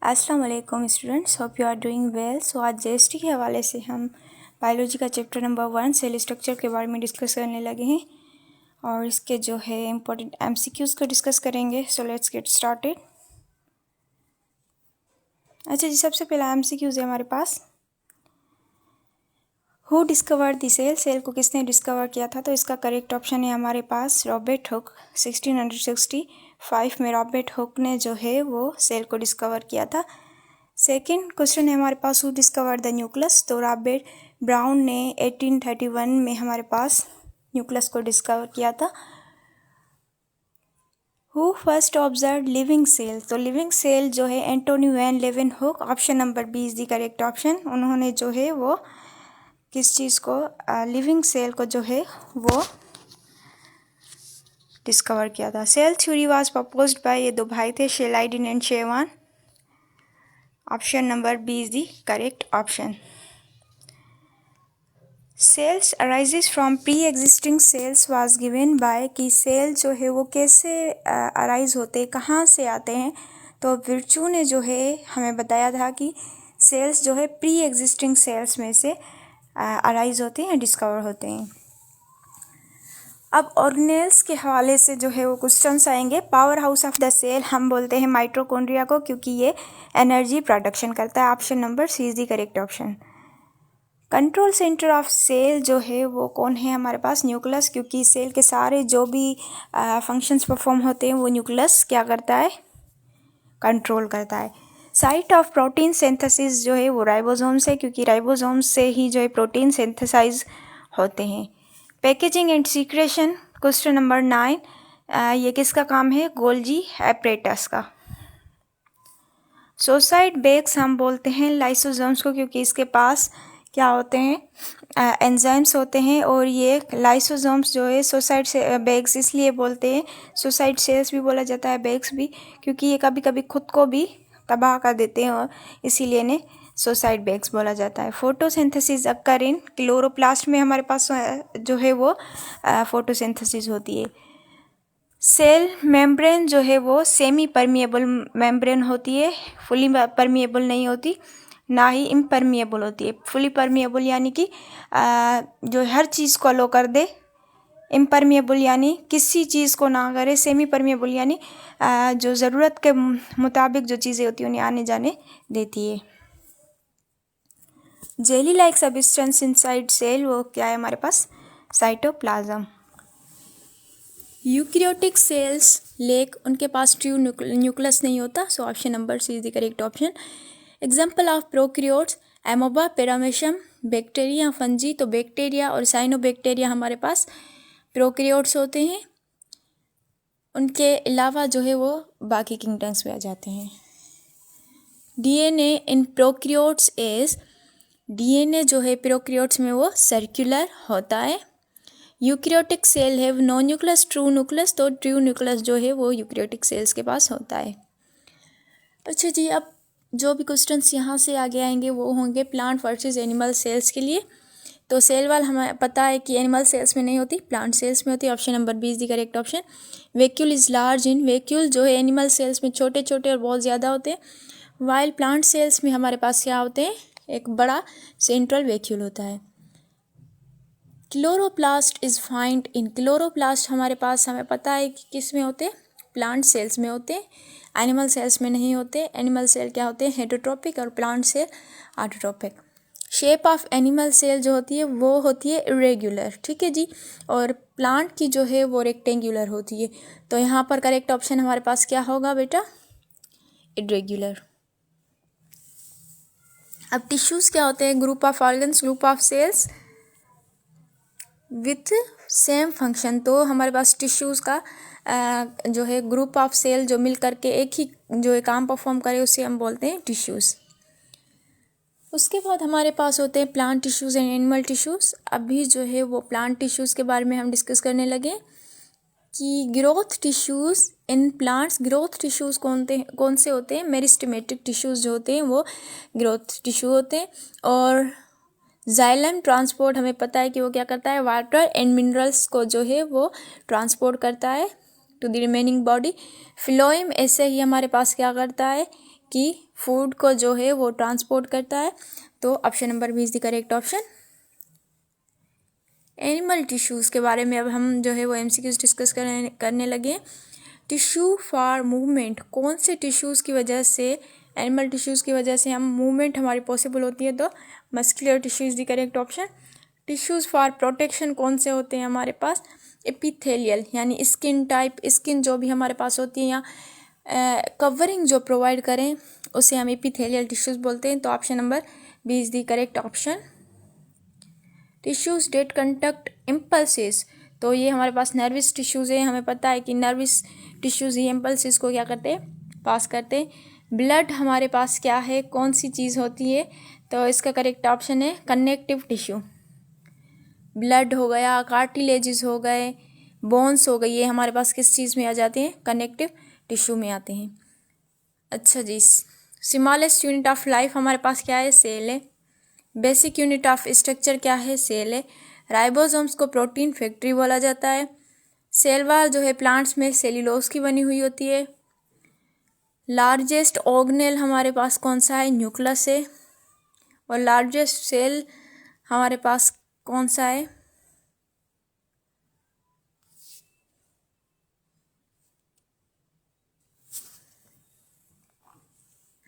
अस्सलाम वालेकुम students, hope you are doing well. So आज जीएसटी के हवाले से हम बायोलॉजी का चैप्टर नंबर 1 सेल स्ट्रक्चर के बारे में डिस्कस करने लगे हैं और इसके जो है इम्पोर्टेंट एमसीक्यूज़ को डिस्कस करेंगे। So let's get started. अच्छा जी, सबसे पहला एमसीक्यूज़ है हमारे पास, who discovered the cell. Cell को किसने डिस्कवर किया था? तो इसका करेक्ट ऑप्शन है हमारे पास रॉबर्ट हुक। 1665 में रॉबर्ट हुक ने जो है वो सेल को डिस्कवर किया था। सेकंड क्वेश्चन है हमारे पास, हु डिस्कवर्ड द न्यूक्लियस। तो रॉबर्ट ब्राउन ने 1831 में हमारे पास न्यूक्लियस को डिस्कवर किया था। Who first observe living cell. तो लिविंग सेल जो है एंटोनी वैन लेeuwenhoek। Option number B is the correct option. उन्होंने जो है वो किस चीज़ को, लिविंग सेल को जो है वो डिस्कवर किया था। Cell theory was proposed by, ये दो भाई थे, Schleiden and Schwann. Option number B is the correct option. Cells arises from pre existing cells was given by, कि सेल जो है वो कैसे अराइज होते, कहाँ से आते हैं। तो विर्चू ने जो है हमें बताया था कि सेल्स जो है प्री एग्जिस्टिंग सेल्स में से अराइज होते हैं, डिस्कवर होते हैं। अब ऑर्गेनेल्स के हवाले से जो है वो क्वेश्चंस आएंगे। Power house of the cell हम बोलते हैं माइटोकॉन्ड्रिया को, क्योंकि ये एनर्जी प्रोडक्शन करता है। Option number C is the correct option. Control centre of cell जो है वो कौन है हमारे पास? न्यूक्लियस, क्योंकि सेल के सारे जो भी फंक्शंस परफॉर्म होते हैं वो न्यूक्लियस क्या करता है? कंट्रोल करता है। साइट ऑफ प्रोटीन सिंथेसिस जो है वो राइबोसोम्स है, क्योंकि राइबोसोम्स से ही जो है प्रोटीन सिंथेसाइज होते हैं। Packaging and secretion, question number 9, ये किसका काम है? गोल्जी एपरेटस का। सोसाइड बेग्स हम बोलते हैं लाइसोसोम्स को, क्योंकि इसके पास क्या होते हैं? एंजाइम्स होते हैं। और ये लाइसोसोम्स जो है सोसाइड से बेग्स इसलिए बोलते हैं, सोसाइड सेल्स भी बोला जाता है, बेग्स भी, क्योंकि ये कभी कभी खुद को भी तबाह कर देते हैं और इसीलिए इन्हें सोसाइड बेग्स बोला जाता है। फोटोसिंथेसिस अकर इन क्लोरोप्लास्ट में हमारे पास जो है वो फोटोसिंथेसिस होती है। सेल मेम्ब्रेन जो है वो सेमी परमिएबल मेम्ब्रेन होती है, फुली परमिएबल नहीं होती, ना ही इम्परमिएबल होती है। फुली परमिएबल यानी कि जो हर चीज़ को अलो कर दे, इम्परमिएबल यानी किसी चीज़ को ना करे, सेमी परमिएबल यानी जो ज़रूरत के मुताबिक जो चीज़ें होती हैं उन्हें आने जाने देती है। Jelly like substance inside cell वो क्या है हमारे पास? साइटोप्लाज्म। यूकैरियोटिक सेल्स लेक, उनके पास ट्रू न्यूक्लियस नहीं होता। So option number C is the correct option. Example of prokaryotes, amoeba, paramecium, bacteria, fungi. तो बैक्टीरिया और साइनोबैक्टीरिया हमारे पास प्रोकैरियोट्स होते हैं। उनके अलावा जो है वो बाकी किंगडम्स में आ जाते हैं। DNA in prokaryotes is, DNA जो है प्रोकैरियोट्स में वो सर्कुलर होता है। Eukaryotic cell have no nucleus, true nucleus. तो ट्रू न्यूक्लियस जो है वो यूकैरियोटिक सेल्स के पास होता है। अच्छा जी, अब जो भी क्वेश्चंस यहाँ से आगे आएंगे वो होंगे प्लांट वर्सेस एनिमल सेल्स के लिए। तो सेल वाल हमें पता है कि एनिमल सेल्स में नहीं होती, प्लांट सेल्स में होती है। Option number B is the correct option. Vacuole is large in, vacuole जो है एनिमल सेल्स में छोटे छोटे और बहुत ज़्यादा होते हैं, वाइल प्लांट सेल्स में हमारे पास क्या होते हैं? एक बड़ा सेंट्रल वैक्यूल होता है। Chloroplast is find in, chloroplast हमारे पास हमें पता है कि किस में होते हैं? प्लांट सेल्स में होते हैं, एनिमल सेल्स में नहीं होते। एनिमल सेल क्या होते हैं? हेटरोट्रोपिक, और plant cell autotrophic. Shape of animal cell जो होती है वो होती है इरेगुलर, ठीक है जी, और प्लांट की जो है वो रेक्टेंगुलर होती है। तो यहाँ पर करेक्ट ऑप्शन हमारे पास क्या होगा बेटा? इरेगुलर। अब टिश्यूज़ क्या होते हैं? Group of organs, group of sales with same function. तो हमारे पास टिश्यूज़ का जो है ग्रुप ऑफ सेल जो मिल करके एक ही जो है काम परफॉर्म करे उसे हम बोलते हैं टिश्यूज़। उसके बाद हमारे पास होते हैं plant tissues and animal tissues. अभी जो है वो प्लांट टिश्यूज़ के बारे में हम डिस्कस करने लगे कि growth tissues in plants, growth tissues कौन से होते हैं? मेरिस्टेमेटिक टिश्यूज़ जो होते हैं वो ग्रोथ टिश्यू होते हैं। और जाइलम ट्रांसपोर्ट हमें पता है कि वो क्या करता है? वाटर एंड मिनरल्स को जो है वो ट्रांसपोर्ट करता है टू द रिमेनिंग बॉडी। फिलोइम ऐसे ही हमारे पास क्या करता है कि फूड को जो है वो ट्रांसपोर्ट करता है। तो option number B is the correct option. Animal tissues के बारे में अब हम जो है वो एमसीक्यूज डिस्कस करने लगे। टिश्यू फॉर मूवमेंट, कौन से टिश्यूज़ की वजह से, एनिमल टिश्यूज़ की वजह से हम मूवमेंट हमारी पॉसिबल होती है, तो muscular tissue is the correct option. Tissues for protection कौन से होते हैं हमारे पास, एपिथेलियल यानी स्किन टाइप, स्किन जो भी हमारे पास होती है या कवरिंग जो प्रोवाइड करें उसे हम एपिथेलियल टिश्यूज़ बोलते हैं। तो option number B is the correct option. Tissues that conduct impulses, तो ये हमारे पास नर्वस टिश्यूज़ हैं। हमें पता है कि नर्वस टिश्यूज़ ही इम्पल्सेस को क्या करते हैं, पास करते हैं। ब्लड हमारे पास क्या है, कौन सी चीज़ होती है, तो इसका करेक्ट ऑप्शन है कनेक्टिव टिश्यू। ब्लड हो गया, कार्टिलेजेस हो गए, बोन्स हो गई, ये हमारे पास किस चीज़ में आ जाते हैं, कनेक्टिव टिश्यू में आते हैं। अच्छा जी, स्मॉलेस्ट यूनिट ऑफ लाइफ हमारे पास क्या है, सेल है। बेसिक यूनिट ऑफ स्ट्रक्चर क्या है, सेल है। राइबोसोम्स को प्रोटीन फैक्ट्री बोला जाता है। सेल वॉल जो है प्लांट्स में सेल्यूलोज की बनी हुई होती है। लार्जेस्ट ऑर्गेनेल हमारे पास कौन सा है, न्यूक्लियस है। और लार्जेस्ट सेल हमारे पास कौन सा है,